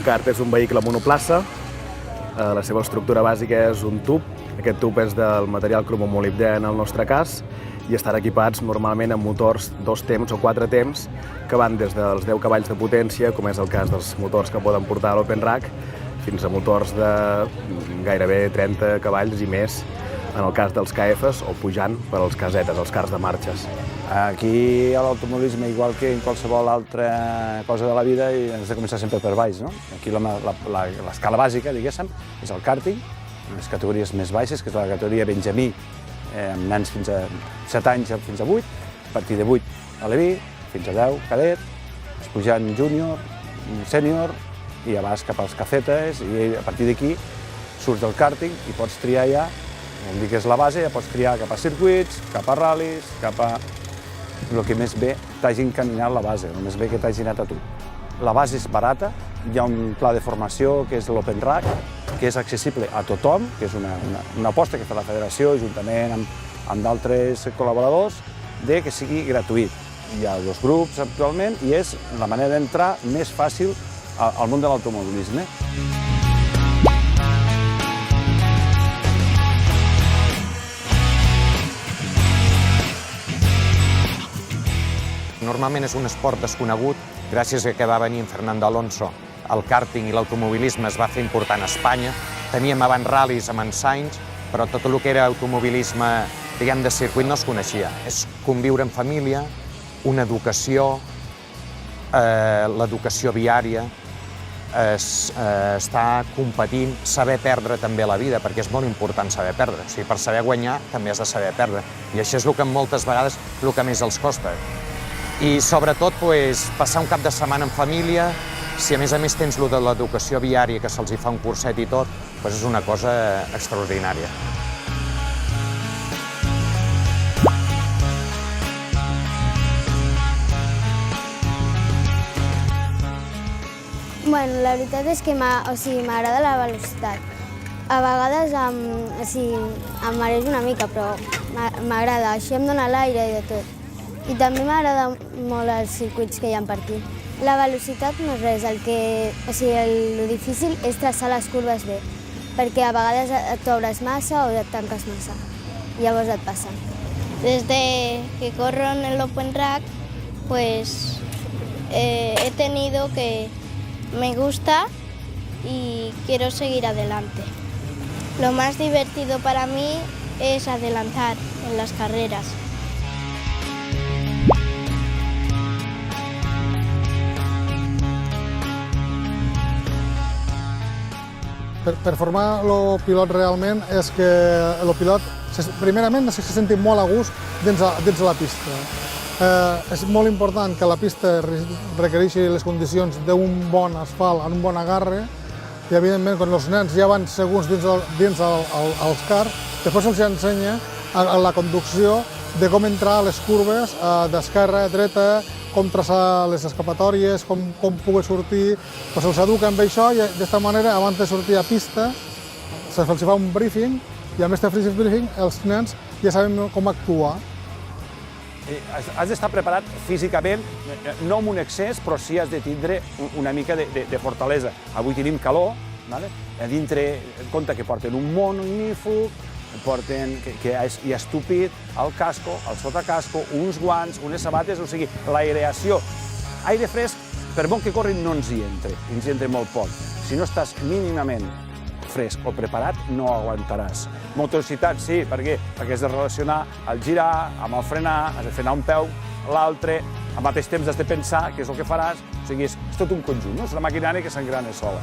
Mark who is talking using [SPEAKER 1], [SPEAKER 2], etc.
[SPEAKER 1] kart és un vehicle monoplaça. La seva estructura bàsica és un tub. Aquest tub és del material cromomolibdè en el nostre cas i estan equipats normalment amb motors 2 temps o 4 temps que van des dels 10 cavalls de potència, com és el cas dels motors que poden portar a l'Openrack, fins a motors de gairebé 30 cavalls i més en el cas dels KFs o pujant per als casetes, els cars de marxes.
[SPEAKER 2] Aquí a l'automobilisme, igual que en qualsevol altra cosa de la vida, has de començar sempre per baix, no? Aquí l'escala bàsica, diguéssim, és el karting, les categories més baixes, que és la categoria Benjamí, amb nens fins a 7 anys fins a 8, a partir de 8 a Leví, fins a 10 cadet, pujant júnior, sènior, i ja vas cap als cacetes, i a partir d'aquí surts del karting i pots triar ja, vol dir que és la base, ja pots triar cap a circuits, cap a ral·lis, cap a el que més bé t'hagi encaminat la base, el més bé que t'hagi anat a tu. La base és barata, hi ha un pla de formació que és l'Openrack, que és accessible a tothom, que és una aposta que fa la federació, juntament amb d'altres col·laboradors, de que sigui gratuït. Hi ha 2 grups actualment i és la manera d'entrar més fàcil al món de l'automobilisme.
[SPEAKER 3] Normalment és un esport desconegut, gràcies a que va venir en Fernando Alonso. El kàrting i l'automobilisme es va fer important a Espanya. Teníem abans ral·lis amb en Sainz, però tot el que era automobilisme, diguem, de circuit no es coneixia. És conviure en família, una educació, l'educació viària, estar competint, saber perdre també la vida, perquè és molt important saber perdre. O sigui, per saber guanyar també has de saber perdre. I això és el que moltes vegades el que més els costa. I sobretot passar un cap de setmana en família, si a més tens de l'educació viària, que se'ls fa un curset i tot, és una cosa extraordinària.
[SPEAKER 4] Bueno, la veritat és que m'agrada la velocitat. A vegades em marejo una mica, però m'agrada, així em dóna l'aire i de tot. I també m'agrada molt els circuits que hi ha per aquí. La velocitat no és res, el difícil és traçar les curves bé, perquè a vegades t'obres massa o et tanques massa, llavors et passa.
[SPEAKER 5] Desde que corro en el Openrack, pues he tenido que me gusta y quiero seguir adelante. Lo más divertido para mí es adelantar en las carreras.
[SPEAKER 6] Per formar el pilot realment és que el pilot primerament se senti molt a gust dins la pista. És molt important que la pista requereixi les condicions d'un bon asfalt, en un bon agarre, i evidentment quan els nens ja van segurs dins els cars, després se'ls ensenya la conducció de com entrar a les curves d'esquerra a dreta, com traçar les escapatòries, com poder sortir. Se'ls educa amb això i d'aquesta manera, abans de sortir a pista, se'ls fa un briefing i amb aquest briefing els nens ja saben com actuar.
[SPEAKER 2] Has d'estar preparat físicament, no amb un excés, però sí has de tindre una mica de fortalesa. Avui tenim calor, a dintre, en compte que porten un mononífug, porten, que hi ha estupit, el casco, el sotacasco, uns guants, unes sabates, o sigui, l'aireació. Aire fresc, per bon que corrin, no ens hi entra molt poc. Si no estàs mínimament fresc o preparat, no aguantaràs. Motoricitat, sí, per què? Perquè has de relacionar el girar amb el frenar, has de frenar un peu, l'altre, al mateix temps has de pensar què és el que faràs, o sigui, és tot un conjunt, és una maquinària que s'engrana sola.